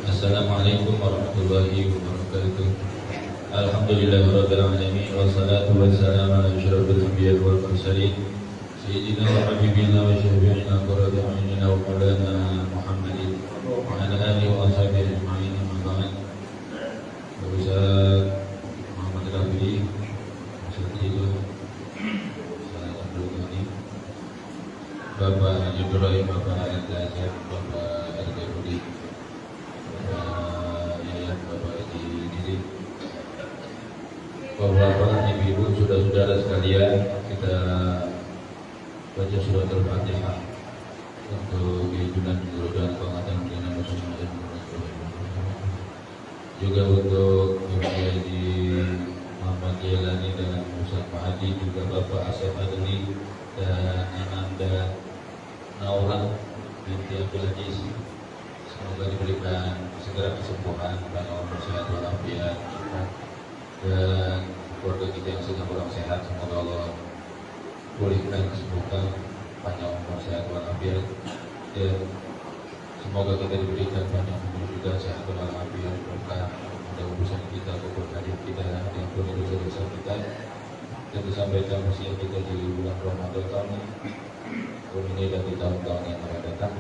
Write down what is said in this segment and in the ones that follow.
Assalamualaikum warahmatullahi wabarakatuh. Alhamdulillahirabbil alamin wassalatu wassalamu ala asyrofil anbiya'i wal mursalin sayyidina wa habibina wa syafi'ina qurratu a'yunina wa maulana Muhammadin wa ala alihi wa sahbihi ajma'in. Amma ba'd. Ustaz Muhammad Rafi, Ustaz Ibu, Ustaz Abdul Ghani, Bapak Haji Ibrahim, Bapak Al-Azhar, Bapak Al-Ghafuri, Bapak-bapak, ibu-ibu, saudara-saudara sekalian, kita baca surat Al-Fatihah untuk kehidupan dan pengetahuan mengenai Rasulullah juga untuk Bapak di Muhammad Jailani dan Ustaz Mahdi, juga Bapak Asef Adli dan Ananda Naura binti Abdul Aziz. Semoga diberikan segera kesembuhan dan Allah sehat walafiat, dan keluarga kita yang sedang kurang sehat, semoga Allah pulihkan, kesembuhkan, panjang umur, sehat walafiat, dan semoga kita diberikan panjang umur juga, sehat walafiat, berkah pada urusan kita, keberkahan kita, dan pun dosa-dosa kita, dan disampaikan usia kita di bulan Ramadan tahun ini dan di tahun-tahun yang akan datang.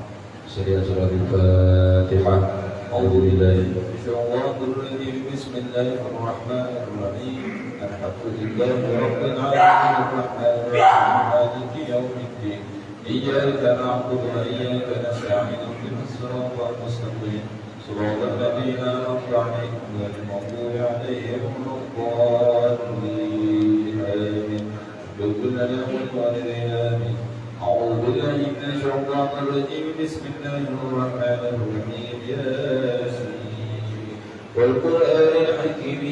Surah Al-Fatihah. A'udzubillahi minasyaitonir rajim. Bismillahirrahmanirrahim. Alhamdulillahi rabbil alamin arrahmanir rahim maliki yaumiddin. Iyyaka na'budu wa iyyaka nasta'in ihdinas siratal mustaqim. Shiratal ladzina an'amta 'alaihim ghairil maghdubi 'alaihim waladdallin. Amin. Amin. أعوذ بالله من الشيطان الرجيم. بسم الله الرحمن الرحيم. ياسين والقرآن الحكيم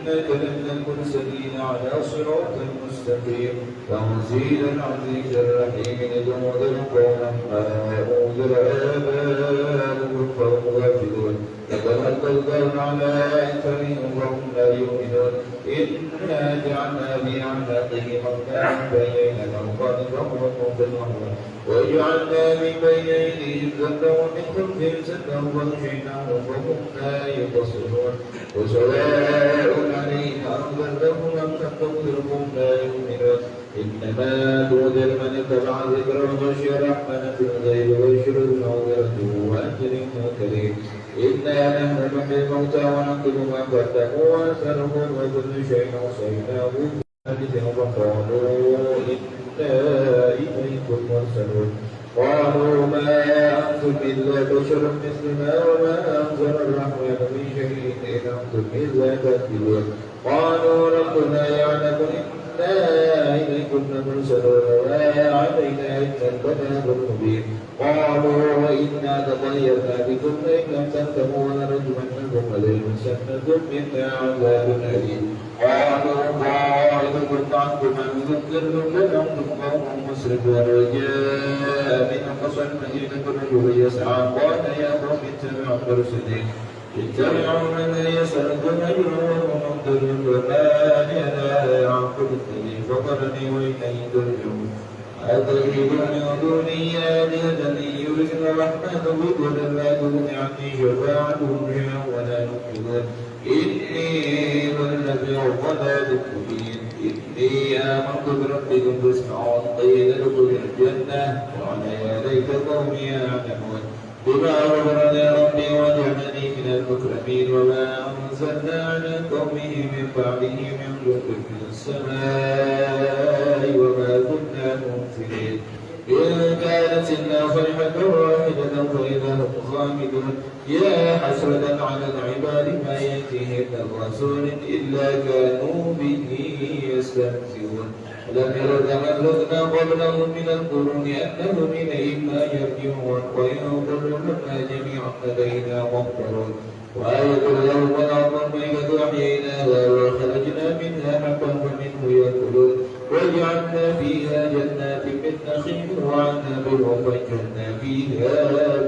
إنك لمن المرسلين على صراط مستقيم تنزيل العزيز الرحيم لتنذر قوما ما أنذر آباؤهم فهم غافلون يتمنى القول على أكثرهم وهم لا يؤمنون إنا جعلنا في أعناقهم أغلالا فإلينا الأوقات فهم مقتنعون وجعلنا من بين أيديهم سدا ومن خلفهم سدا وغشيناهم فهم لا يبصرون وسواء عليهم أنذرتهم أم لم تنذرهم لا يؤمنون إنما تنذر من اتبع الذكر وخشي الرحمن بالغيب ويبشر المغفرة وأجر كريم. إنا نحن نحيي الموتى ونكتب ما قدموا وآثارهم وكل شيء أحصيناه في فقالوا إنا إليكم مرسلون. قالوا ما أنتم إلا بشر مثلنا وما أنزل الرحمن من شيء إن أنتم إلا تكذبون. قالوا ربنا يعلم إنا إليكم لمرسلون وما علينا إلا البلاغ المبين. قالوا وإنا تطيرنا بكم لئن لم تنتهوا لنرجمنكم وليمسنكم منا عذاب أليم. قالوا طائركم معكم أن يذكركم بل أنتم قوم مسرفون. وجاء من أقصى المدينة رجل يسعى قال يا قوم اتبعوا المرسلين اتبعوا من يسألكم أجرا ومنتظر وما لي لا أعقل الذي فطرني وإليه ترجعون. أتريدون من دوني آلهة يريدون الرحمن بضر لا تغن عني شفاعتهم شيئا ولا ينقذون. إني لفي ضلال مبين. إني آمنت بربكم فاسمعون. قيل ادخلوا الجنة قال يا ليت قومي يعلمون بما غفر لي ربي وجعلني من المكرمين. وما أنزلنا على قومه من بعده من جند من السماء وما كنا منزلين. إن كانت إلا صيحة واحدة فإذا هم خامدون. يا حسرة على العباد ما يأتيهم من رسول إلا كانوا به يستهزئون. لم ير كما أهلكنا قبلهم من القرون أنهم إليهم لا يرجعون. وينظروننا جميعا لدينا محضرون. وآية لهم الأرض الميتة أحييناها وخرجنا منها حبا فمنه يأكلون. وجعلنا فيها جنات من نخيل وعنب وفجرنا فيها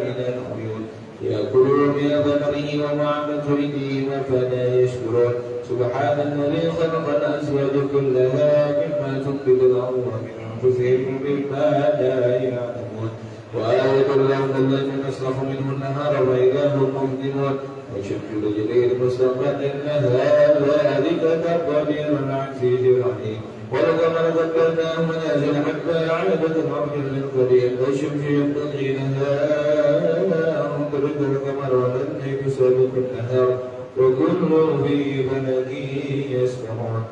من العيون يأكلون من ثمره وما عملت أيديهم أفلا يشكرون. سبحان الذي خلق الأزواج كلها مما تنبت الأرض ومن أنفسهم مما لا يعلمون. وآية لهم الليل نسلك يصلح منه النهار فإذا هم مظلمون والشمس تجري لمستقر لها ذلك تقدير العزيز العليم والقمر قدرناه منازل حتى عاد كالعرش القديم والشمس ينبغي لها أن تدرك القمر والليل سابق النهار وكل في فلك يسبحون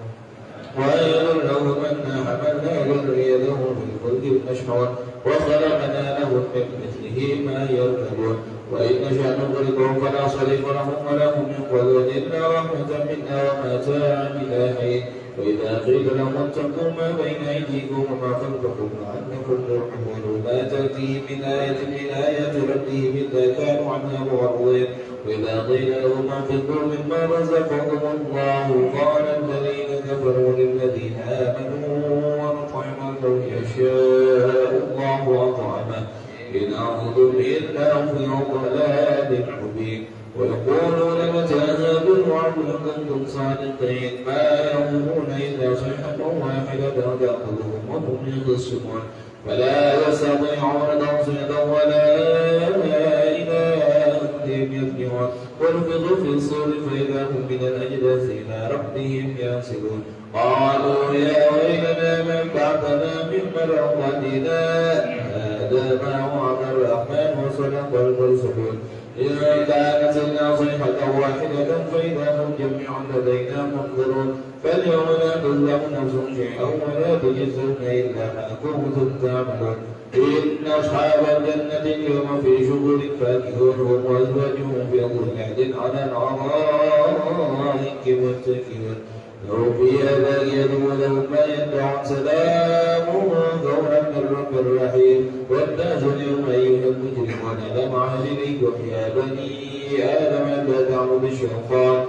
وأيضا لهم أنا حملنا ذريتهم في الفلك المشحون وخلقنا لهم من مثله ما يركبون وإن نشأ نغرقهم فلا صريخ لهم ولا هم ينقذون إلا رحمة منا ومتاعا إلى حين وإذا قيل لهم اتقوا ما بين أيديكم وما خلفكم لعلكم ترحمون ما تأتيهم من آية من آيات ربهم إلا كانوا عنها معرضين وإذا قيل لهم انفقوا مما رزقهم الله قال الذين كفروا للذين آمنوا ونطعم لو يشاء الله أطعمه إن أنظر إلا في ضلال مبين ويقولون متى هذا الوعد إن كنتم صادقين ما يظنون إلا صيحة واحدة تأخذهم وهم يخصمون فلا يستطيعون توصية ولا إلى أهلهم يرجعون ونفخ في الصور فإذا هم من الأجداث إلى ربهم ينسلون قالوا يا ويلنا من بعثنا من مرقدنا هذا ما وعد الرحمن وصدق المرسلون إن كانت إلا صيحة واحدة فإذا هم جميع لدينا منظرون فاليوم لا تظلم نفس شيئا ولا تجزون إلا ما كنتم تعملون إن أصحاب الجنة اليوم في شغل فاكهون هم وأزواجهم في ظلال على الأرائك متكئون لهم فيها باقية ولهم ما يدعون سلام قولا من رب الرحيم والناس اليوم أيها المجرمون ألم أعهد إليكم يا بني آدم ألا تعبدوا الشيطان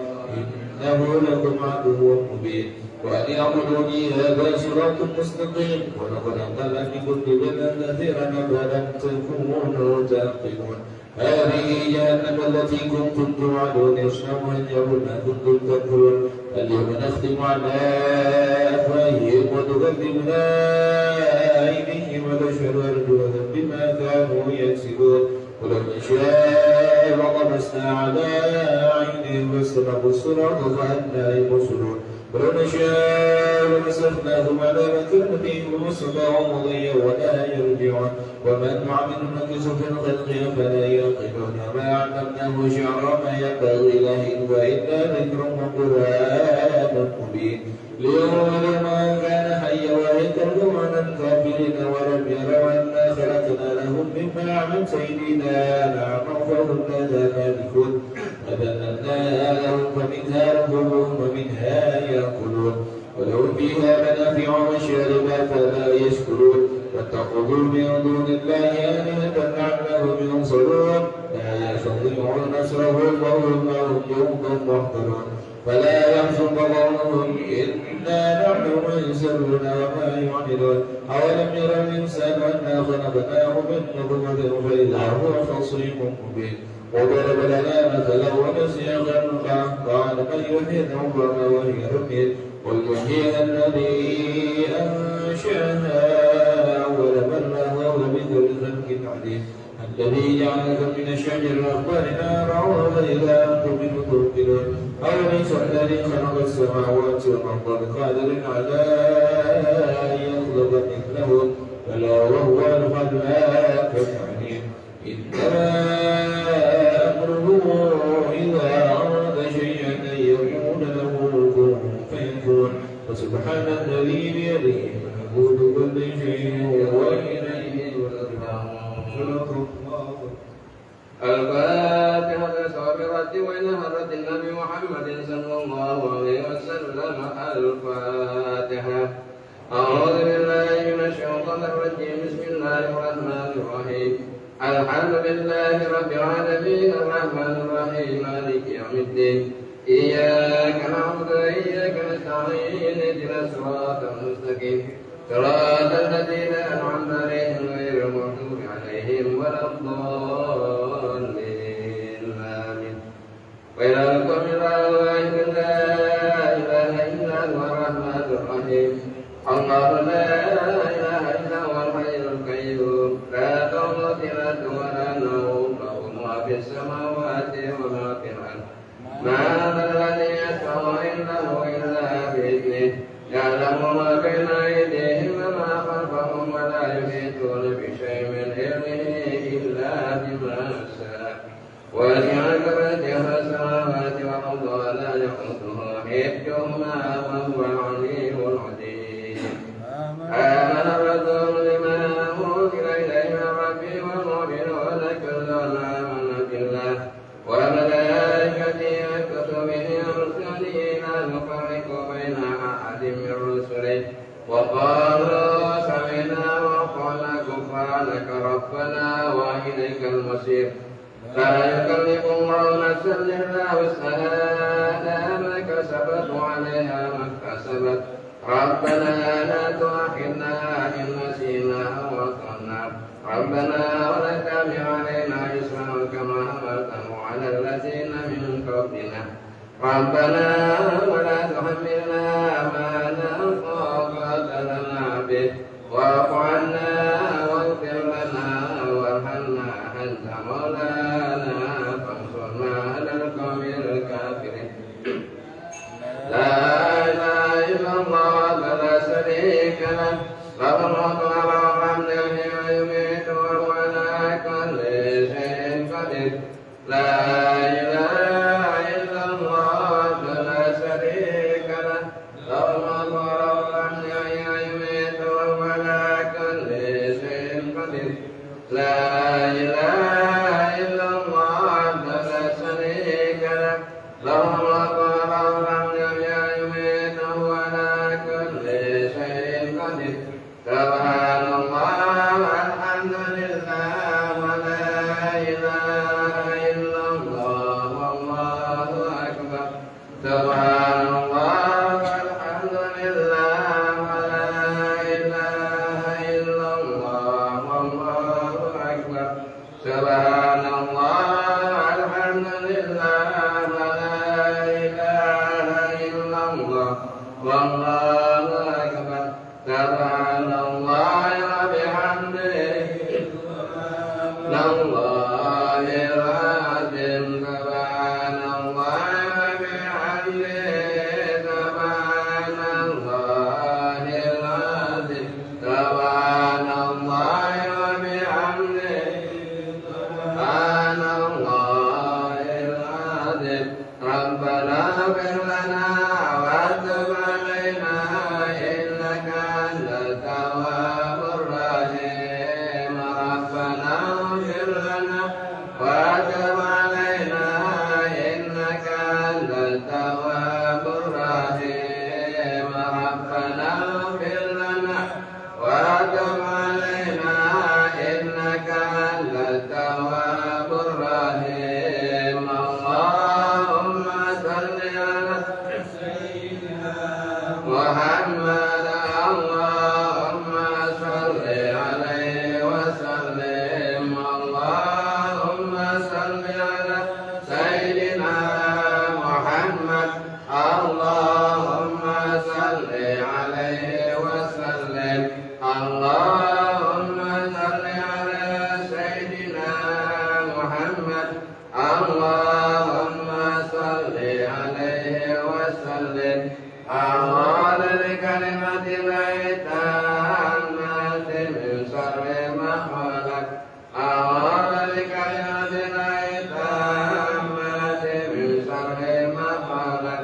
إنه لكم عدو مبين وأن اعبدوني هذا صراط مستقيم ولقد أضل منكم جبلا كثيرا أفلم تكونوا تعقلون هذه جهنم التي كنتم توعدون اصلوها اليوم ما كنتم تكفرون اليوم نختم على أفواههم وتكلمنا أيديهم ونشهد أرجلهم بما كانوا يكسبون ولو نشاء لطمسنا على أعينهم فاستبقوا الصراط فأنى يبصرون ولو نشاء لمسخناهم على مكانتهم فاستطاعوا مضيا ولا يرجعون ومن عمل نكس في الخلق فلا يعقلون ما علمناه شعرا ما ينبغي له إلا ذكر وقرآن مبين ليروا من كان حيا ويكرم عن الكافرين ولم يروا أنا خلقنا لهم مما عملت أيدينا نعما فهم لا مالكون فذللناها لهم فمنها ركوبهم ومنها يأكلون ولهم فيها منافع ومشارب فلا يشكرون واتخذوا من دون الله آلهة لعلهم ينصرون لا يستطيعون نصرهم وهم معهم جند محضرون فلا يحزنك قولهم إنا نحن من يسرون وما يعملون أولم يرى الإنسان أنا خلقناه من نطفة فإذا هو خصيم مبين وضرب لنا مثلا ونسي خلقه قال من يحيي العظام وهي رميم قل يحييها الذي أنشأها أول مرة وهو بكل خلق عليم الذي جعلك من الشجر الأخضر نارا وإذا أنتم منه توقدون أوليس الذي خلق السماوات والأرض بقادر على أن يخلق مثلهم بلى وهو الخلاق العليم إنما أمره إذا أراد شيئا أن يقول له كن فيكون فسبحان الذي بيده ملكوت كل شيء وإليه يرجعون. الفاتحة صابرة وإلى حضرة النبي محمد صلى الله عليه وسلم. الفاتحة. أعوذ بالله من الشيطان الرجيم. بسم الله الرحمن الرحيم. الحمد لله رب العالمين الرحمن الرحيم مالك يوم الدين. إياك نعبد وإياك نستعين اهدنا الصراط المستقيم صراط الذين أنعمت عليهم غير المغضوب عليهم ولا الضالين آمين. وإلى القوم الواحد لا إله إلا هو الرحمن الرحيم. الله لا إله إلا هو الحي القيوم لا تأخذه سنة ولا نوم له السماوات وما في الأرض ما ذا الذي يشفع عنده إلا بإذنه يعلم ما بين أيديهم وما خلفهم ولا يحيطون بشيء من علمه إلا بما شاء وسع كرسيه السماوات والأرض ولا يحوطه حفظهما وهو العلي العظيم آمن الرسول بما أنزل إليه من ربه والمؤمنون كل آمن بالله وملائكته وكتبه ورسله لا نفرق بين أحد من رسله وقالوا سمعنا وأطعنا غفرانك ربنا وإليك المصير لا يكلف الله نفسا إلا وسعها لها ما كسبت وعليها ما اكتسبت ربنا لا تؤاخذنا إن نسينا أو أخطأنا ربنا ولا تحمل علينا إصرا كما حملته على الذين من قبلنا ربنا ولا تحملنا ما لا طاقة لنا به واعف عنا واغفر لنا وارحمنا أنت مولانا فانصرنا على القوم الكافرين لا إله إلا الله ولا شريك له له الملك وله الحمد يحيي ويميت وهو على كل شيء قدير لا إله إلا الله ولا شريك له له الملك وله الحمد يحيي ويميت وهو على كل شيء قدير لا إله إلا الله ولا شريك له له الملك وله الحمد يحيي ويميت وهو على كل شيء قدير سبحان الله والحمد لله ولا إله إلا الله والله أكبر سبحان الله والحمد لله ولا إله إلا الله والله أكبر سبحان الله والحمد لله ولا إله إلا الله والله أكبر سبحان الله وبحمده الله العظيم سبحان الله وبحمده سبحان الله العظيم سبحان الله وبحمده سبحان الله العظيم ربنا اغفر لنا وتب علينا إنك أنت التواب الرحيم ربنا اغفر لنا وتب علينا إنك أنت التواب الرحيم ربنا اغفر لنا وتب علينا إنك أنت التواب الرحيم اللهم صل على سيدنا محمد اللهم صل عليه وسلم اللهم صل على سيدنا محمد اللهم صل عليه وسلم اللهم صل على سيدنا محمد اللهم صل عليه وسلم أعوذ بكلمة الله التامة من شر ما خلق أعوذ بكلمة الله التامة من شر ما خلق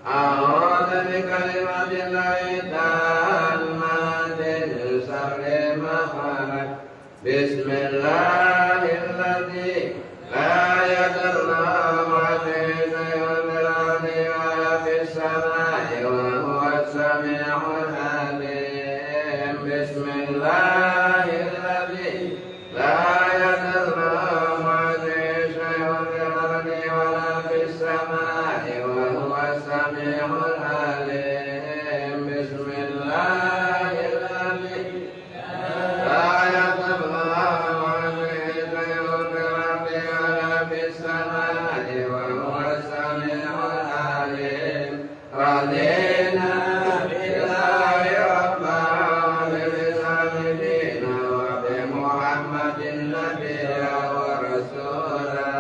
أعوذ بكلمة الله التامة من شر ما خلق بسم الله الذي لا يضر مع شيء في الأرض ولا في السماء وهو السميع العليم بسم الله الذي لا يضر مع شيء في الأرض ولا في السماء وهو السميع العليم بسم الله الذي لا يضر مع شيء في الأرض ولا في السماء وهو السميع العليم رضينا بالله ربا وبالإسلام دينا وبمحمد نبيا ورسولا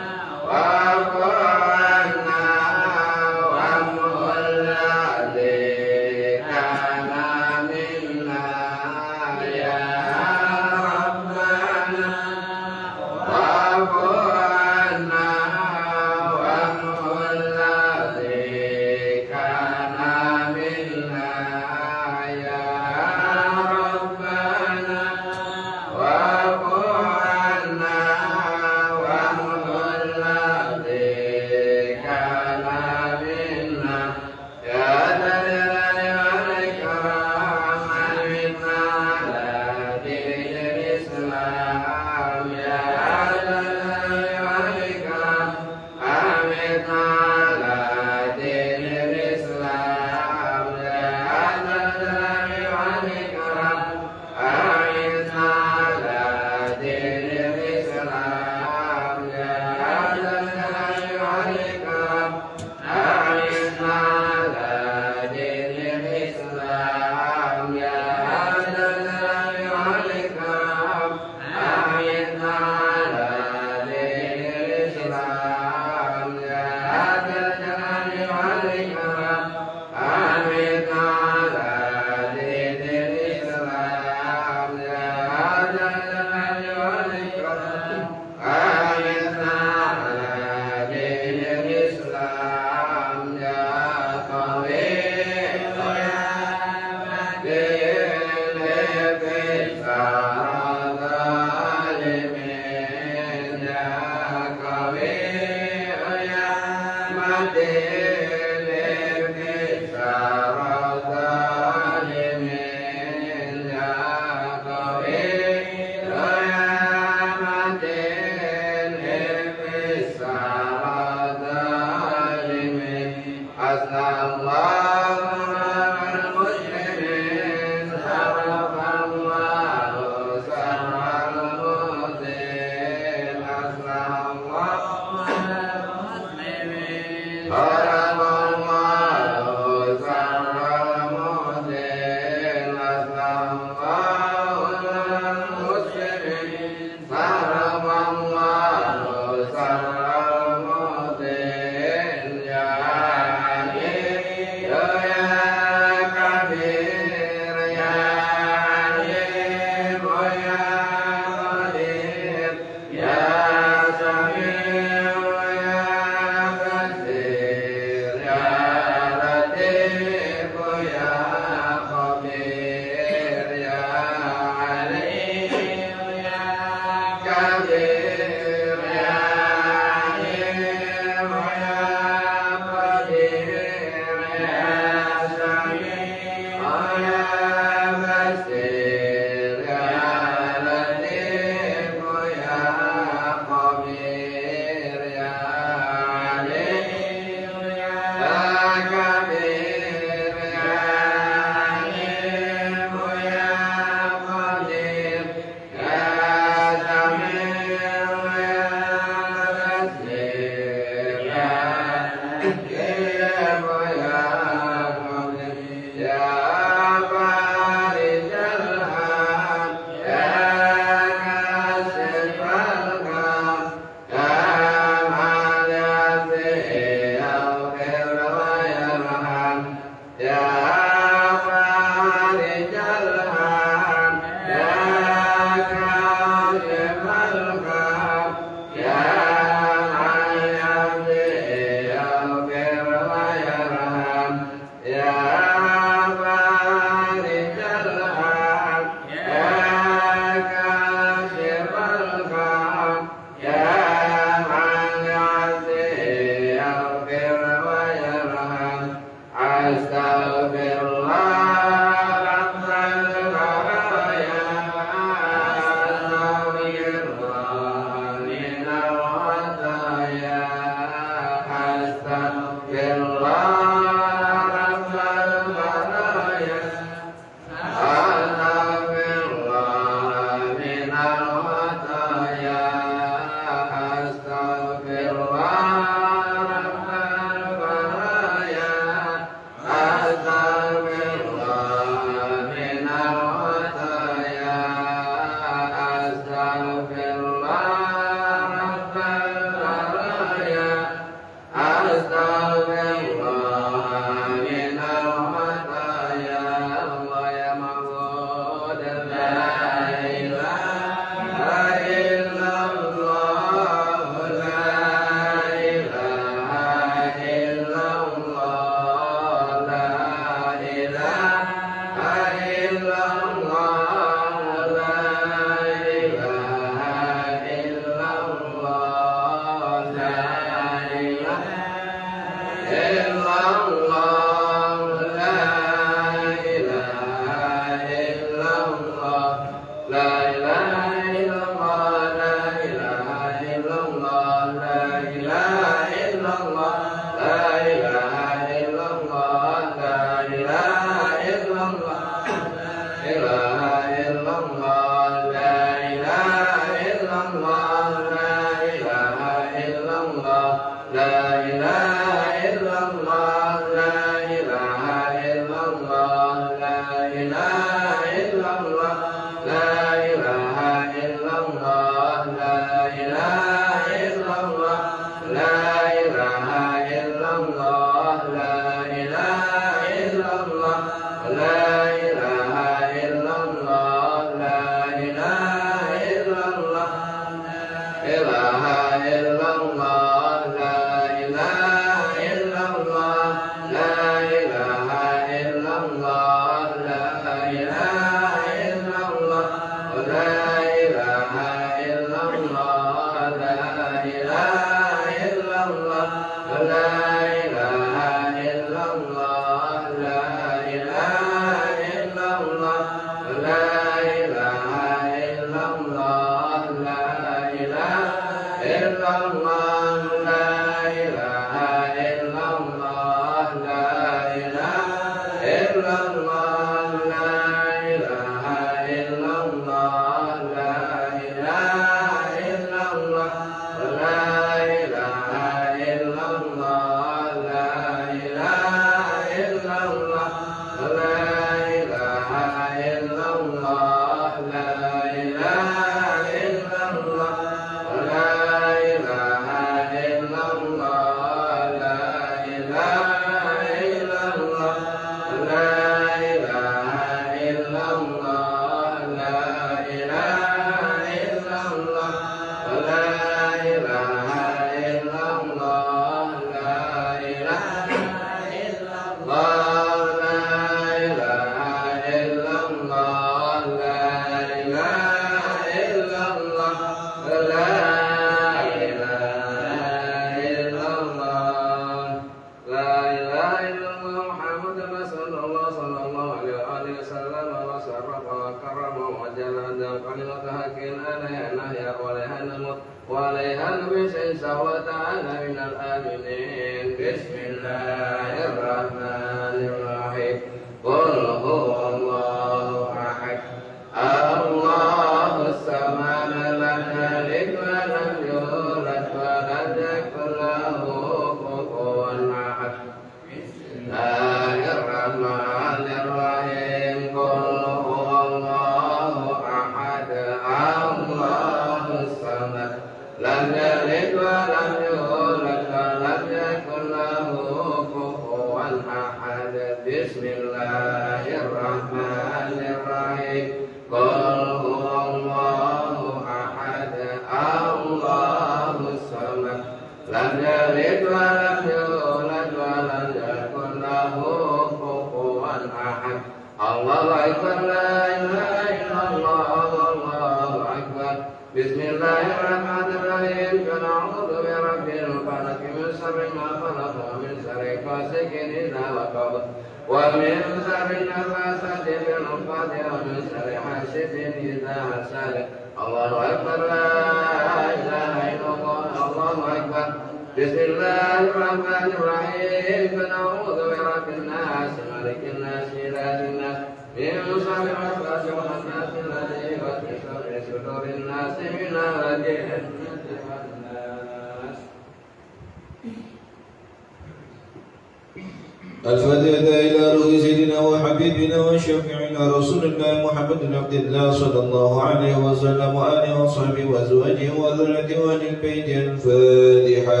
الفاتحة إلى روح سيدنا وحبيبنا وشفيعنا رسول الله محمد بن عبد الله صلى الله عليه وسلم وآله وصحبه وأزواجه وذريته وأهل البيت. الفاتحة.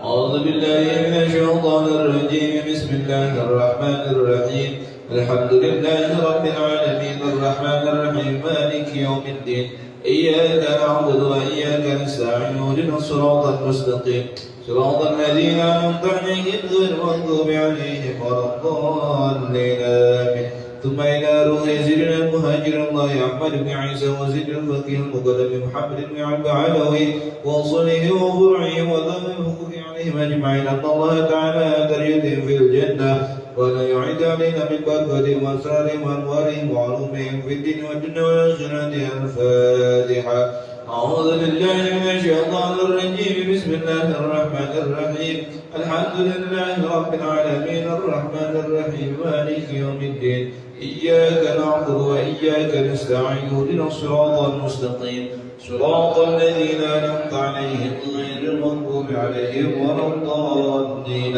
أعوذ بالله من الشيطان الرجيم. بسم الله الرحمن الرحيم. الحمد لله رب العالمين الرحمن الرحيم مالك يوم الدين. إياك نعبد وإياك نستعين اهدنا الصراط المستقيم صراط الذين أنعمت عليهم غير المغضوب عليهم ولا الضالين آمين. ثم إلى روح سيدنا المهاجر الله أحمد بن عيسى وسيد الفقيه المقدم محمد بن عبد علوي وصله وفرعه وذوي الحقوق عليهم أجمعين أن الله تعالى درجتهم في الجنة ولا يعد علينا من بركاتهم وأسرارهم وأنوارهم وعلومهم في الدين والدنيا والآخرة. الفاتحة. أعوذ بالله من الشيطان الرجيم. بسم الله الرحمن الرحيم. الحمد لله رب العالمين الرحمن الرحيم مالك يوم الدين. إياك نعبد وإياك نستعين اهدنا الصراط المستقيم صراط الذين أنعمت عليهم غير المغضوب عليهم ولا الضالين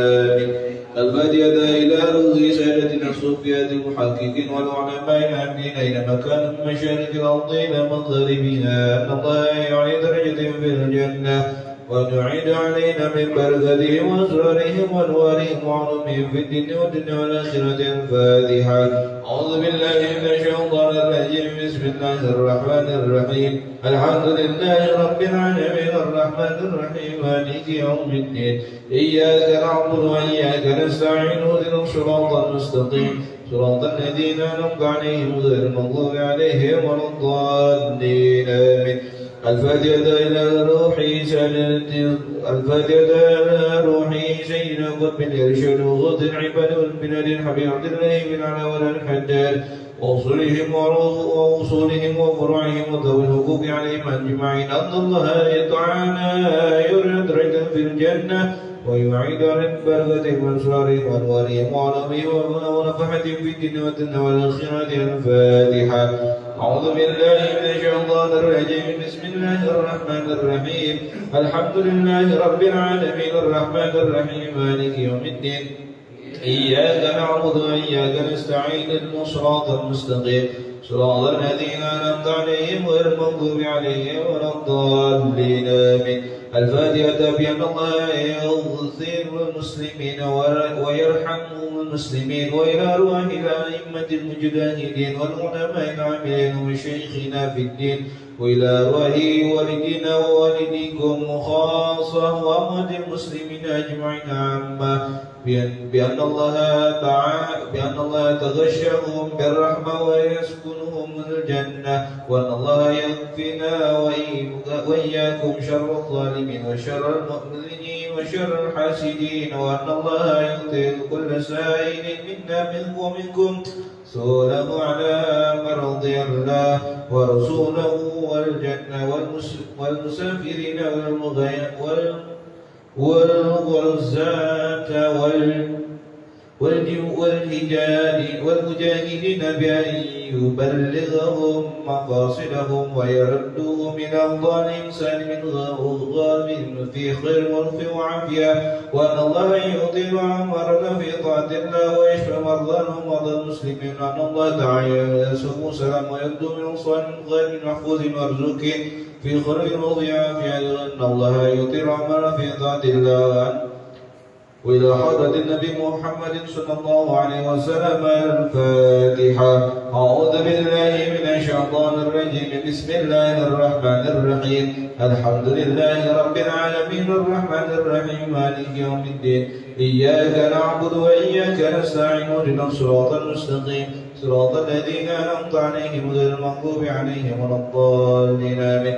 الفاتحة إلى رمز سادتنا الصوفية المحققين والعلماء العاملين أينما كانوا من مشارق الأرض إلى مغاربها أن الله يعلي درجتهم في الجنة وتعيد علينا من بركتهم وأسرارهم وأنوارهم وعلومهم في الدين والدنيا والآخرة. الفاتحة. أعوذ بالله من الشيطان الرجيم. بسم الله الرحمن الرحيم. الحمد لله رب العالمين الرحمن الرحيم مالك يوم الدين إياك نعبد وإياك نستعين اهدنا الصراط المستقيم صراط الذين أنعمت عليهم غير المغضوب عليهم ولا الضالين آمين. الفاتحة إلى روحي سيدنا قطب الإرشاد وغوث العباد والبلاد الحبيب عبد الله بن علاء الحجاج وأصولهم وفروعهم وذوي الحقوق عليهم أجمعين أن الله تعالى يرد رجلا في الجنة ويعيد على بركتهم وأسرارهم وأنوارهم وعلمهم ونفحتهم في الدين والدنيا والآخرة. الفاتحة. أعوذ بالله من الشيطان الرجيم. بسم الله الرحمن الرحيم. الحمد لله رب العالمين الرحمن الرحيم مالك يوم الدين إياك نعبد وإياك نستعين اهدنا الصراط المستقيم صراط الذين أنعمت عليهم غير المغضوب عليهم ولا الضالين آمين. الفاتحة. بأن الله يغفر المسلمين ويرحم المسلمين وإلى أرواح الأئمة المجتهدين والعلماء العاملين وشيخنا في الدين وإلى أرواح والدينا ووالديكم خاصة وأموات المسلمين أجمعين عامة بأن الله تغشاهم بالرحمة ويسكنهم الجنة وأن الله يكفينا وإياكم شر الظالمين وشر المؤمنين وشر الحاسدين وأن الله يغفر كل سائل منا منكم ومنكم سؤاله على من رضي الله ورسوله والجنة والمسافرين والغزاة والمجاهدين بأن يبلغهم مقاصدهم ويردوهم إلى أوطانهم سالم غامر في خير وعافية وأن الله يعطي أعمارنا في طاعة الله ويشفى مرضانا ومرضى المسلمين وأن الله تعالى يسوع سلام ويبدو من صالح غير محفوظ مرزوق في خير وعافية وأن الله يعطي أعمارنا في طاعة الله وإلى حضرة النبي محمد صلى الله عليه وسلم. الفاتحة. أعوذ بالله من الشيطان الرجيم. بسم الله الرحمن الرحيم. الحمد لله رب العالمين الرحمن الرحيم مالك يوم الدين إياك نعبد وإياك نستعين اهدنا الصراط المستقيم صراط الذين أنعمت عليهم غير المغضوب عليهم ولا الضالين آمين.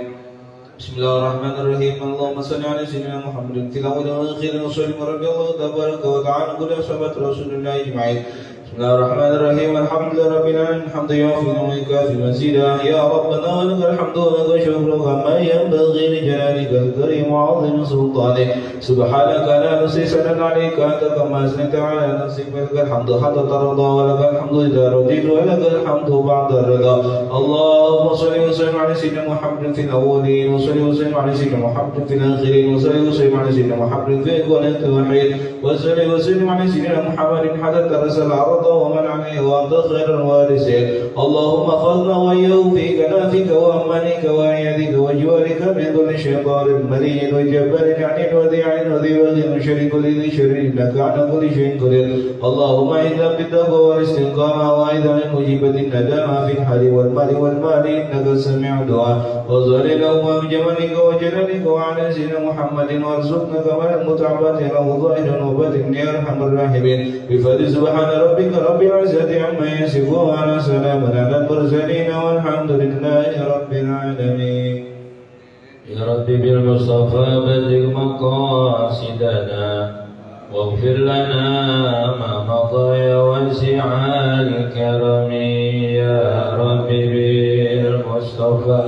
بسم الله الرحمن الرحيم. اللهم صل على سيدنا محمد في الأول والآخر وسلم رضي الله تبارك وتعالى كل صحابة رسول الله أجمعين. بسم الله الرحمن الرحيم. الحمد لله رب العالمين الحمد يوفي ويكافي مزيدا يا ربنا ولك الحمد ولك الشكر كما ينبغي لجلالك الكريم وعظيم سلطانك سبحانك لا نحصي ثناء عليك أنت كما أثنيت على نفسك ولك الحمد حتى ترضى ولك الحمد إذا رضيت ولك الحمد بعد الرضا. اللهم صل وسلم على سيدنا محمد في الأولين وصل وسلم على سيدنا محمد في الآخرين وصل وسلم على سيدنا محمد في كل التوحيد وصل وسلم على سيدنا محمد حتى ترسل الأرض ومن عليه وأنت خير الوارثين. اللهم خذنا وإياه في كنافك وأمانك وأيدك وجوارك من كل شيطان مريد وجبار عنيد وذي عين وذي وذي وشر كل ذي شر إنك على كل شيء قدير. اللهم إذا بالتقوى والاستقامة وإذا من مجيبة الندامة في الحال والمال إنك سميع الدعاء. وصل اللهم بجمالك وجلالك وعلى سيدنا محمد وارزقنا كمال المتعبات له ظاهرا وباطنا يا أرحم الراحمين. بفضل سبحان ربك رب العزة عما يصفون وسلام على المرسلين والحمد لله رب العالمين. يا رب بالمصطفى بلغ مقاصدنا واغفر لنا ما مضى يا واسع الكرم. يا رب بالمصطفى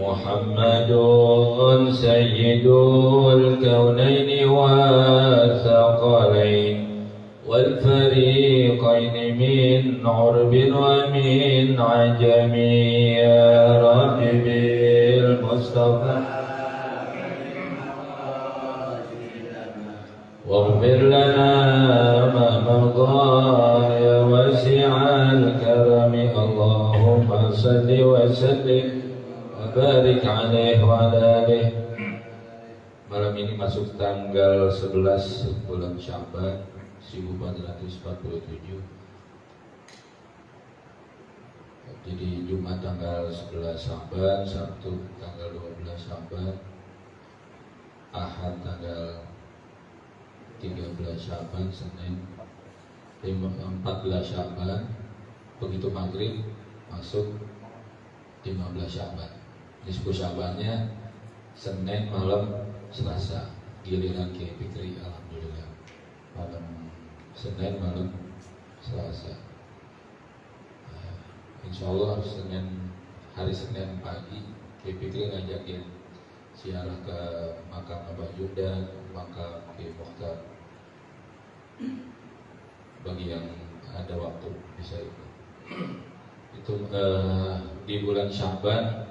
محمد سيد الكونين والثقلين الفريقين من عرب ومن عجم يا رب بالمصطفى واغفر لنا ما مضى يا واسع الكرم اللهم صل وسلم وبارك عليه وعلى آله. Malam ini masuk tanggal 11 bulan Sya'ban 1447. Jadi Jumat tanggal 11 Sya'ban, Sabtu tanggal 12 Sya'ban, Ahad tanggal 13 Sya'ban, Senin 14 Sya'ban, begitu maghrib masuk 15 Sya'ban. Nisfu Sya'bannya Senin malam Selasa, giliran Kiai Fikri alhamdulillah malam Senin malam Selasa. Insya Allah hari Senin pagi Kiai Fikri ngajakin ziarah ke makam Abah Yuda, makam Kiai Mokhtar. Bagi yang ada waktu bisa ikut. Itu di bulan Sya'ban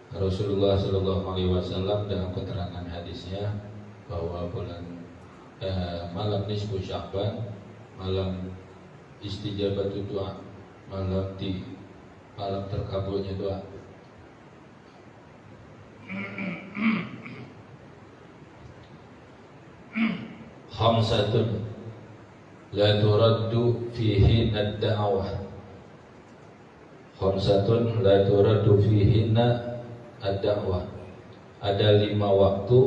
Rasulullah Shallallahu Alaihi Wasallam dalam keterangan hadisnya bahwa bulan malam nisfu Sya'ban, malam istijabat doa, malam terkabulnya doa. Khamsatun la turaddu fihi ad-da'wah. Khamsatun la turaddu fihinna ad-da'wah. Ada 5 waktu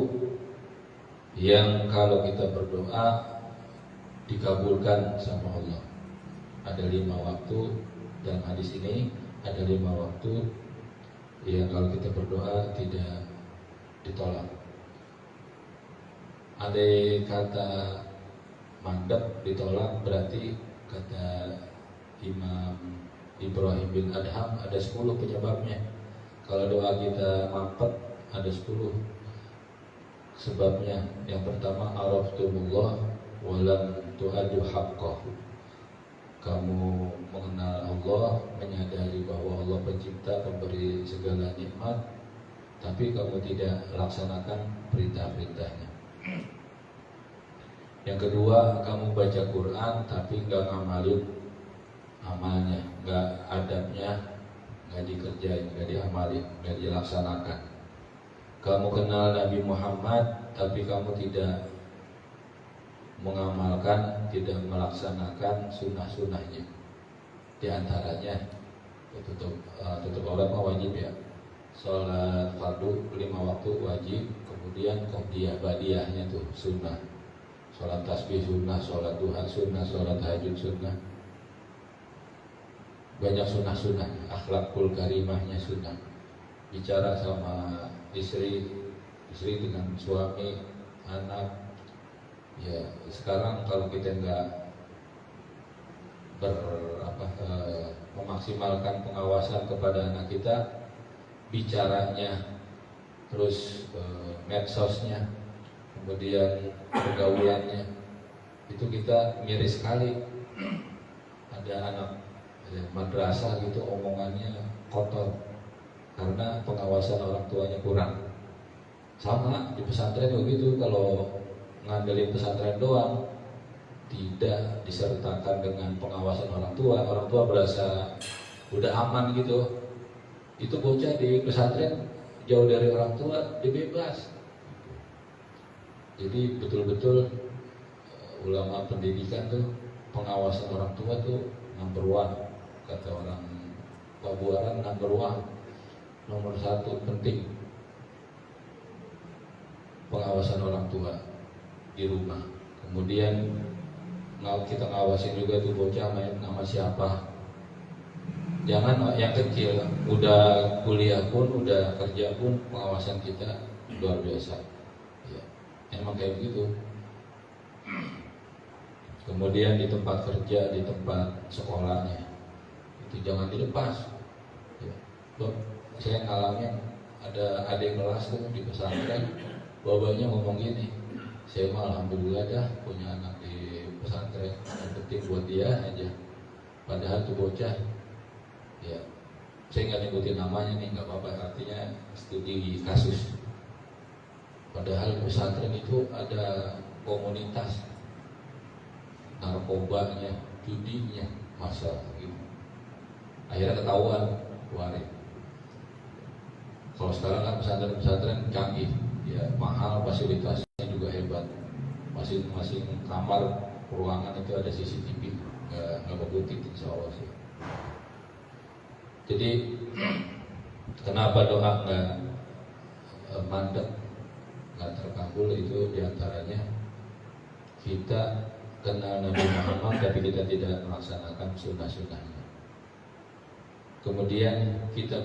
yang kalau kita berdoa dikabulkan sama Allah. Ada 5 waktu dalam hadis ini, ada 5 waktu yang kalau kita berdoa tidak ditolak. Ada kata mandek ditolak, berarti kata Imam Ibrahim bin Adham ada 10 penyebabnya. Kalau doa kita mampet ada 10 sebabnya. Yang pertama, araftumullah walam tu'adu haqqahu. Kamu mengenal Allah, menyadari bahwa Allah pencipta, pemberi segala nikmat, tapi kamu tidak laksanakan perintah-perintahnya. Yang kedua, kamu baca Quran tapi nggak ngamalin amalnya, nggak adabnya, nggak dikerjain, nggak diamalin, nggak dilaksanakan. Kamu kenal Nabi Muhammad tapi kamu tidak mengamalkan, tidak melaksanakan sunnah-sunnahnya. Di antaranya tutup aurat mah wajib ya. Sholat fardu 5 waktu wajib, kemudian qobliyah badiyahnya tuh sunnah. Sholat tasbih sunnah, sholat duha sunnah, sholat tahajud sunnah. Banyak sunnah-sunnah, akhlakul karimahnya sunnah. Bicara sama istri dengan suami, anak. Ya sekarang kalau kita nggak memaksimalkan pengawasan kepada anak kita, bicaranya, terus medsosnya, kemudian pergaulannya, itu kita miris sekali. Ada anak madrasah gitu omongannya kotor karena pengawasan orang tuanya kurang. Sama di pesantren begitu, kalau ngandelin pesantren doang, tidak disertakan dengan pengawasan orang tua berasa udah aman gitu. Itu bocah di pesantren jauh dari orang tua, dibebas. Jadi betul-betul ulama pendidikan tuh pengawasan orang tua tuh number 1. Kata orang Pabuaran number 1, nomor 1 penting pengawasan orang tua di rumah. Kemudian kita ngawasin juga tuh bocah main sama siapa. Jangan yang kecil, udah kuliah pun, udah kerja pun pengawasan kita luar biasa. Ya, emang kayak begitu. Kemudian di tempat kerja, di tempat sekolahnya, itu jangan dilepas. Ya. Saya ngalamin ada adik kelas tuh di pesantren, bapaknya ngomong gini, saya mah alhamdulillah dah punya anak di pesantren pesantren, yang penting buat dia aja. Padahal tuh bocah, ya saya nggak nyebutin namanya nih, nggak apa-apa, artinya studi kasus. Padahal di pesantren itu ada komunitas narkobanya, judinya, masa gitu. Akhirnya ketahuan, keluarin. Kalau sekarang kan pesantren-pesantren canggih, ya mahal, fasilitasnya juga hebat. Masing-masing kamar ruangan itu ada CCTV, nggak berkutik insya Allah sih. Jadi kenapa doa nggak mandek, nggak terkabul, itu diantaranya kita kenal Nabi Muhammad tapi kita tidak melaksanakan sunnah-sunnahnya. Kemudian kita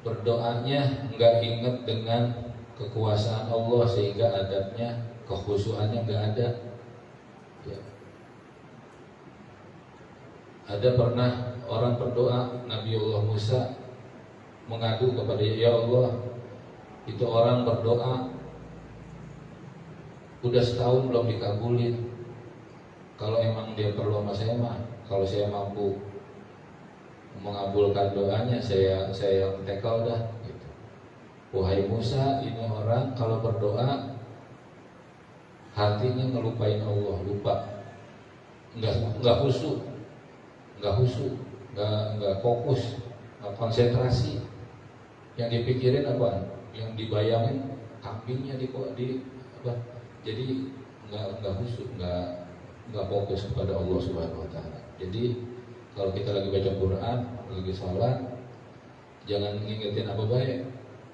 berdoanya nggak ingat dengan kekuasaan Allah sehingga adabnya, kekhusyuannya nggak ada. Ya. Ada pernah orang berdoa, Nabiullah Musa mengadu kepada ya Allah, itu orang berdoa udah setahun belum dikabulin. Kalau emang dia perlu sama saya mah, kalau saya mampu mengabulkan doanya, saya tekel dah gitu. Wahai Musa, ini orang kalau berdoa hatinya ngelupain Allah, lupa, nggak khusyuk, nggak fokus, nggak konsentrasi. Yang dipikirin apa? Yang dibayangin kambingnya di apa? Jadi nggak khusyuk, nggak fokus kepada Allah Subhanahu Wa Taala. Jadi kalau kita lagi baca Quran, lagi sholat, jangan ngingetin apa baik.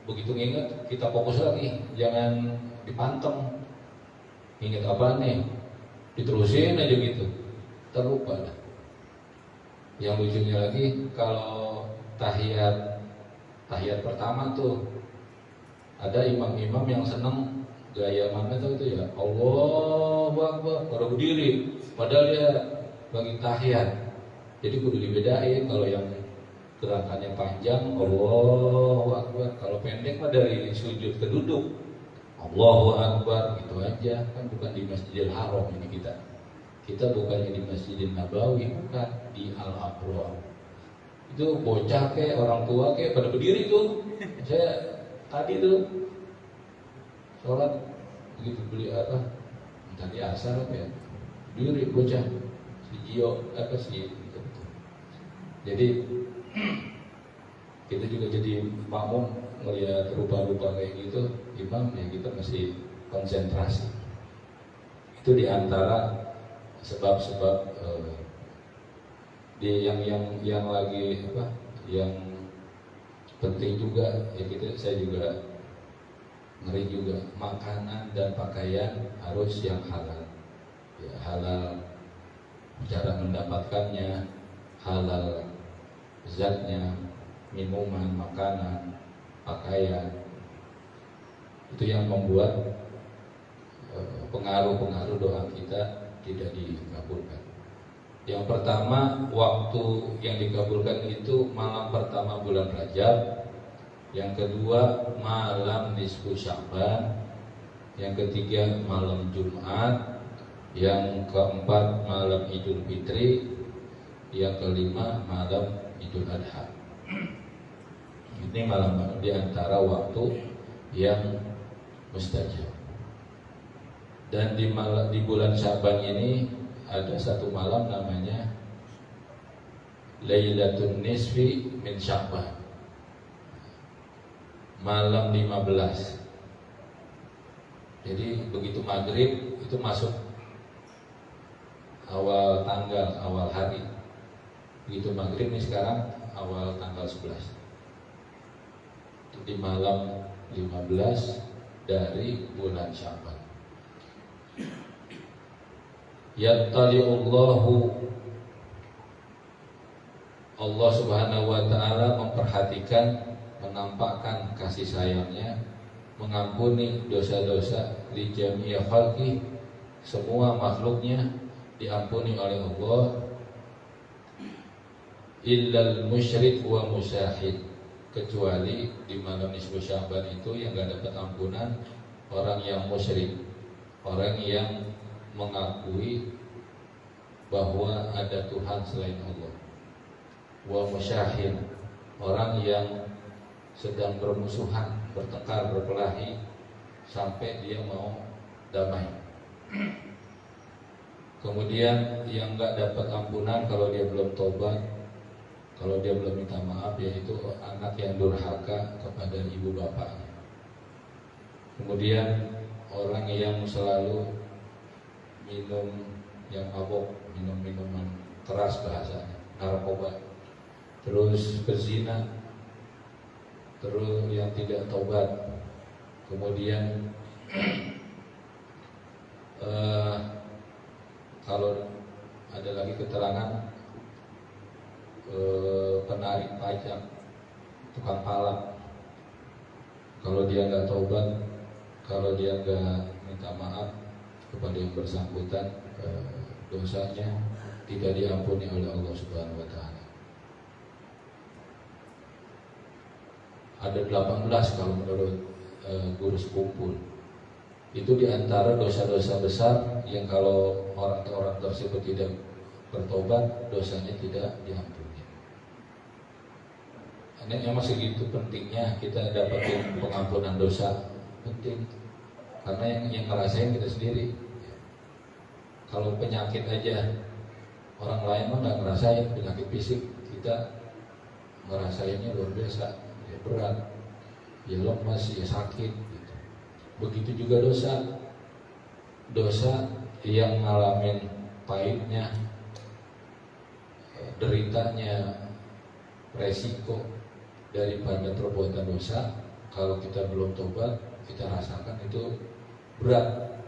Begitu nginget, kita fokus lagi, jangan dipantem. Ingat apa nih, diterusin aja gitu, terlupa dah. Yang lucunya lagi, kalau tahiyat pertama tuh ada imam-imam yang seneng gaya mana tuh itu ya, Allahu Akbar baru berdiri, padahal dia bagi tahiyat. Jadi kudu dibedain, kalau yang gerakannya panjang Allahu Akbar, kalau pendek mah dari sujud ke duduk Allahu Akbar, gitu aja. Kan bukan di Masjidil Haram ini kita bukannya di Masjidil Nabawi, bukan di Al-Abrar. Itu bocah ke orang tua ke pada berdiri tuh. Saya tadi tuh sholat begitu beli apa tadi asar apa ya, berdiri bocah si Gio apa sih gitu. Jadi kita juga jadi makmum melihat rupa-rupa kayak gitu, imam ya kita mesti konsentrasi. Itu diantara sebab-sebab yang lagi apa, yang penting juga ya saya juga ngeri juga, makanan dan pakaian harus yang halal. Ya, halal cara mendapatkannya, halal zatnya, minuman, makanan, pakaian. Itu yang membuat pengaruh-pengaruh doa kita tidak dikabulkan. Yang pertama, waktu yang dikabulkan itu malam pertama bulan Rajab. Yang kedua, malam nisfu Sya'ban. Yang ketiga, malam Jumat. Yang keempat, malam Idul Fitri. Yang kelima, malam Idul Adha. Ini malam di antara waktu yang mustajab. Dan di bulan Sya'ban ini ada satu malam namanya Lailatul Nisfi min Sya'ban, malam 15. Jadi begitu maghrib itu masuk awal tanggal, awal hari. Begitu maghrib nih sekarang awal tanggal 11. Jadi malam 15 dari bulan Sya'ban. Yattali'ullahu, Allah Subhanahu wa taala memperhatikan, menampakkan kasih sayangnya, mengampuni dosa-dosa li jami'i khalqi, semua makhluknya diampuni oleh Allah, illal musyrik wa musyahid, kecuali di malam nisfu Sya'ban itu yang gak dapat ampunan orang yang musyrik, orang yang mengakui bahwa ada Tuhan selain Allah. Wa musyahid, orang yang sedang bermusuhan, bertengkar, berkelahi sampai dia mau damai. Kemudian yang nggak dapat ampunan kalau dia belum tobat, kalau dia belum minta maaf, yaitu anak yang durhaka kepada ibu bapaknya. Kemudian orang yang selalu minum yang mabok, minum minuman keras bahasanya, narkoba, terus berzina, terus yang tidak tobat. Kemudian kalau ada lagi keterangan penarik pajak, tukang palak, kalau dia nggak tobat, kalau dia nggak minta maaf kepada yang bersangkutan, dosanya tidak diampuni oleh Allah Subhanahu wa Ta'ala. Ada 18 kalau menurut guru sekumpul. Itu diantara dosa-dosa besar yang kalau orang tersebut tidak bertobat, dosanya tidak diampuni. Ini memang segitu pentingnya kita dapatin pengampunan dosa, penting. Karena yang ngerasain kita sendiri. Kalau penyakit aja orang lain mah nggak ngerasain, penyakit fisik kita ngerasainnya luar biasa, ya berat, ya lemas, ya sakit. Gitu. Begitu juga dosa yang ngalamin pahitnya, deritanya, resiko daripada perbuatan dosa. Kalau kita belum tobat, kita rasakan itu berat,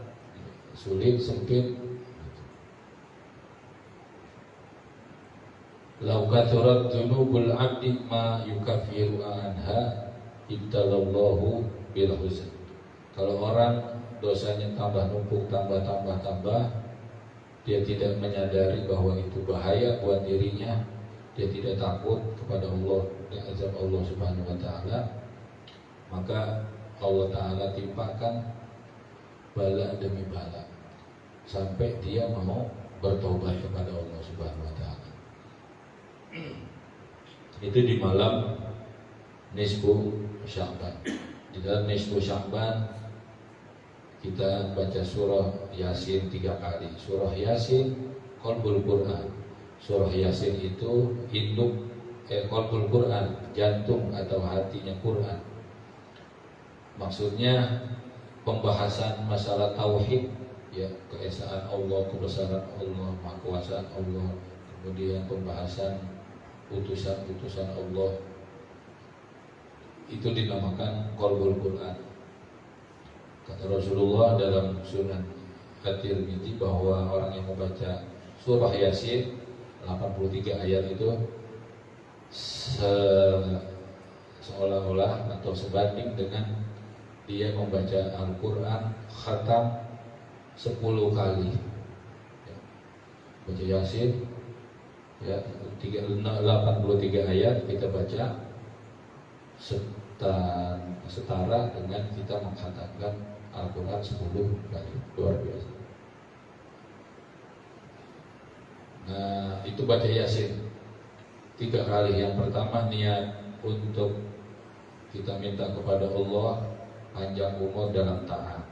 sulit, sempit. Lau kathurat dzunubul 'abdi ma yukaffiru anha ibtalallahu bil huzn. Kalau orang dosanya tambah numpuk, tambah, dia tidak menyadari bahwa itu bahaya buat dirinya, dia tidak takut kepada Allah, azab Allah Subhanahu wa Ta'ala, maka Allah Ta'ala timpakan bala demi bala sampai dia mau bertobat kepada Allah Subhanahu wa Ta'ala. Itu di malam nisfu Sya'ban. Di dalam nisfu Sya'ban kita baca surah Yasin 3 kali. Surah Yasin qalbul Quran. Surah Yasin itu induk qalbul Quran, jantung atau hatinya Quran. Maksudnya pembahasan masalah tauhid, ya, keesaan Allah, kebesaran Allah, mahkuasaan Allah. Kemudian pembahasan utusan Allah, itu dinamakan qalbul Quran. Kata Rasulullah dalam Sunan At-Tirmidzi bahwa orang yang membaca surah Yasin 83 ayat itu seolah-olah atau sebanding dengan dia membaca Al-Quran khatam 10 kali. Ya. Baca Yasin, ya, 83 ayat kita baca setara dengan kita mengkhatamkan Al-Quran 10 kali. Luar biasa. Nah, itu baca Yasin 3 kali. Yang pertama niat untuk kita minta kepada Allah panjang umur dalam taat,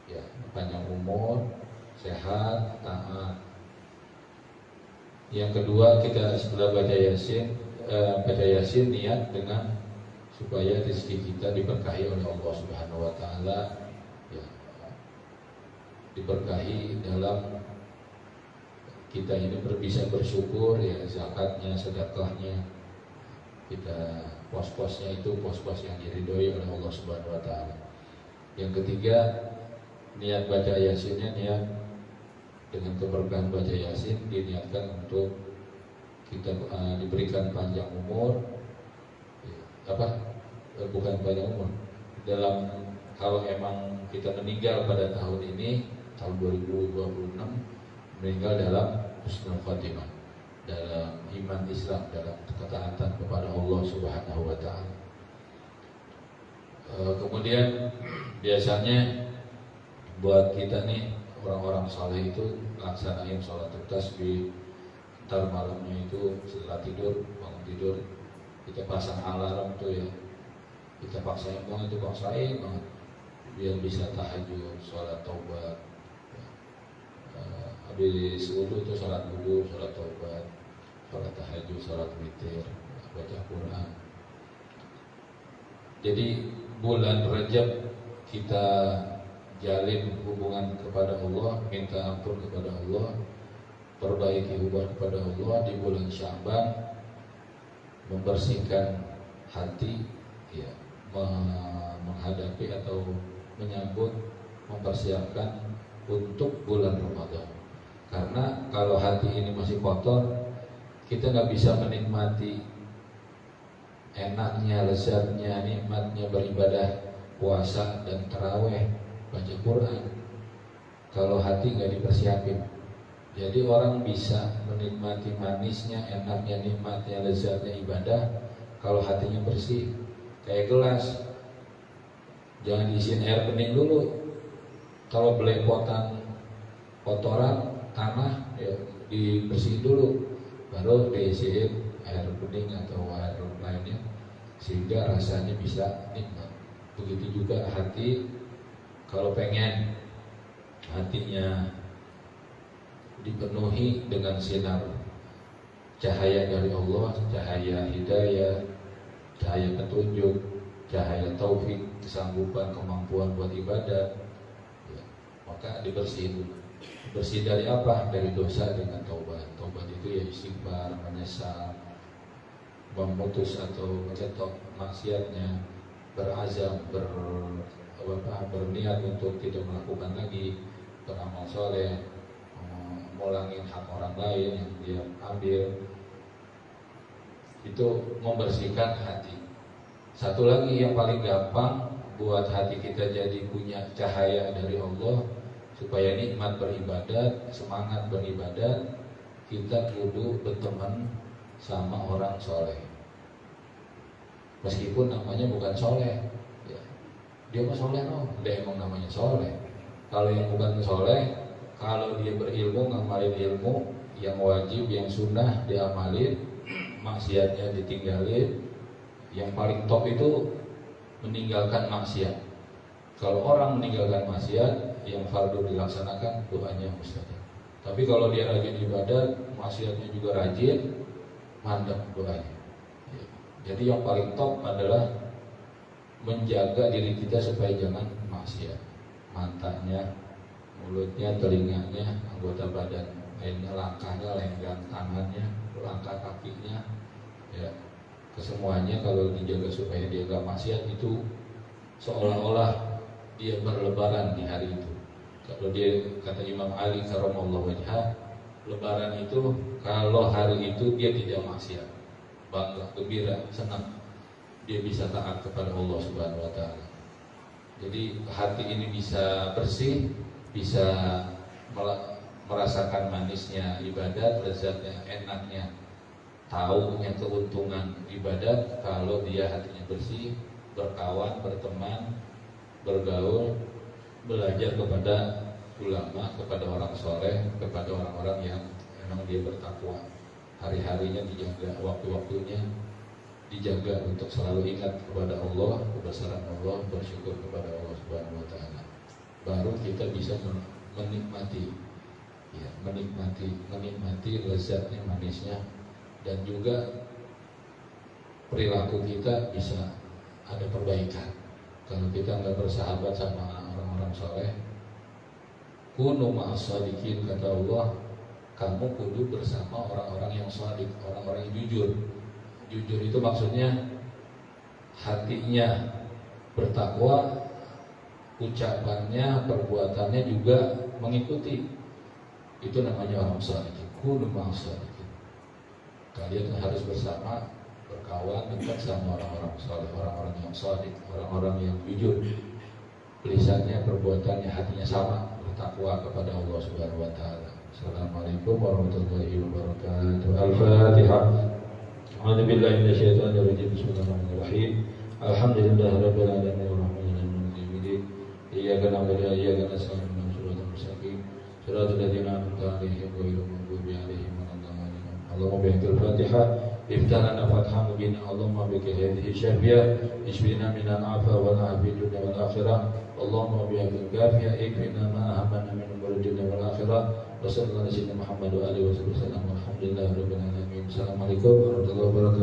ya, panjang umur, sehat, taat. Yang kedua, kita setelah baca Yasin niat dengan supaya rezeki kita diberkahi oleh Allah Subhanahu wa Ta'ala, ya, diberkahi dalam kita ini bisa bersyukur, ya, zakatnya, sedekahnya, kita pos-posnya itu pos-pos yang diridhoi oleh Allah Subhanahu wa Ta'ala. Yang ketiga, niat baca Yasinnya, niat dengan keberkahan baca Yasin diniatkan untuk kita diberikan panjang umur, bukan panjang umur, dalam kalau emang kita meninggal pada tahun ini, tahun 2026, meninggal dalam husnul khatimah, dalam iman Islam, dalam ketaatan kepada Allah Subhanahu wa Ta'ala. Kemudian biasanya buat kita nih orang-orang saleh itu laksanain sholat tasbih, ntar malamnya itu setelah tidur, bangun tidur kita pasang alarm tuh ya, kita paksain banget biar bisa tahajud, sholat taubat. Habis wudhu itu sholat wudhu, sholat taubat, sholat tahajud, sholat witir, baca Quran. Jadi bulan Rajab kita jalin hubungan kepada Allah, minta ampun kepada Allah, perbaiki hubungan kepada Allah. Di bulan Sya'ban membersihkan hati, ya, menghadapi atau menyambut, mempersiapkan untuk bulan Ramadan. Karena kalau hati ini masih kotor, kita nggak bisa menikmati enaknya, lezatnya, nikmatnya beribadah puasa dan taraweh, baca Quran. Kalau hati nggak dipersiapin, jadi orang bisa menikmati manisnya, enaknya, nikmatnya, lezatnya ibadah kalau hatinya bersih. Kayak gelas, jangan diisiin air bening dulu. Kalau belepotan kotoran tanah, ya dibersihin dulu, baru diisiin air bening atau air lainnya sehingga rasanya bisa nikmat. Begitu juga hati, kalau pengen hatinya dipenuhi dengan sinar cahaya dari Allah, cahaya hidayah, cahaya petunjuk, cahaya taufik, kesanggupan, kemampuan buat ibadah, ya, maka dibersihin dulu. Bersih dari apa? Dari dosa dengan taubat. Taubat itu ya istighfar, menyesal, memutus atau mencetok maksiatnya, berazam, berniat untuk tidak melakukan lagi, beramal soleh, ngulangin hak orang lain yang dia ambil. Itu membersihkan hati. Satu lagi yang paling gampang buat hati kita jadi punya cahaya dari Allah, supaya nikmat beribadat, semangat beribadat, kita kudu berteman sama orang soleh. Meskipun namanya bukan soleh, ya, dia mah soleh loh, dia emang namanya soleh. Kalau yang bukan soleh, kalau dia berilmu, ngamalin ilmu yang wajib, yang sunnah diamalin, maksiatnya ditinggalin. Yang paling top itu meninggalkan maksiat. Kalau orang meninggalkan maksiat, yang fardu dilaksanakan, doanya mustajab. Tapi kalau dia rajin ibadat, maksiatnya juga rajin, mandek doanya. Jadi yang paling top adalah menjaga diri kita supaya jangan maksiat. Matanya, mulutnya, telinganya, anggota badan lainnya, langkahnya, lenggang tangannya, langkah kakinya, ya, kesemuanya kalau dijaga supaya dia gak maksiat, itu seolah-olah dia berlebaran di hari itu. Kalau dia, kata Imam Ali karamallahu wajhah, lebaran itu kalau hari itu dia tidak maksiat, bangga, gembira, senang, dia bisa taat kepada Allah Subhanahu wa taala. Jadi hati ini bisa bersih, bisa merasakan manisnya ibadat, lezatnya, enaknya, tahunya keuntungan ibadat kalau dia hatinya bersih, berkawan, berteman, bergaul, belajar kepada ulama, kepada orang soleh, kepada orang-orang yang memang dia bertakwa. Hari-harinya dijaga, waktu-waktunya dijaga untuk selalu ingat kepada Allah, kebesaran Allah, bersyukur kepada Allah Subhanahu wa taala. Baru kita bisa menikmati, ya, menikmati lezatnya, manisnya, dan juga perilaku kita bisa ada perbaikan. Kalau kita nggak bersahabat sama orang-orang soleh, kunu ma'as shadiqin, kata Allah, kamu kudu bersama orang-orang yang shadiq, orang-orang yang jujur. Jujur itu maksudnya hatinya bertakwa, ucapannya, perbuatannya juga mengikuti. Itu namanya orang shadiq. Kunu ma'as shadiqin. Kalian harus bersama, berkawan, dekat sama orang-orang soleh, orang-orang yang shadiq, orang-orang yang jujur. Lisannya, perbuatannya, hatinya sama, bertakwa kepada Allah Subhanahu wa taala. Assalamualaikum warahmatullahi wabarakatuh. Al-Fatihah. A'udzu billahi minasyaitonir rajim. Bismillahirrahmanirrahim. Alhamdulillahirabbil alamin arrahmanirrahim. Iyyaka na'budu wa iyyaka nasta'in. Ihdinas siratal mustaqim. صراط الذين أنعمت عليهم غير المغضوب عليهم ولا الضالين. اللهم بحق الفاتحة افتح لنا فتحا مبينا. اللهم بك هذه الشافية اشفنا من العافية والعافية الدنيا والآخرة. اللهم بحق الكافية اكفنا ما أهمنا من أمور الدنيا والآخرة. وصلى الله على سيدنا محمد وآله وصحبه وسلم والحمد لله رب العالمين. Assalamualaikum warahmatullahi wabarakatuh.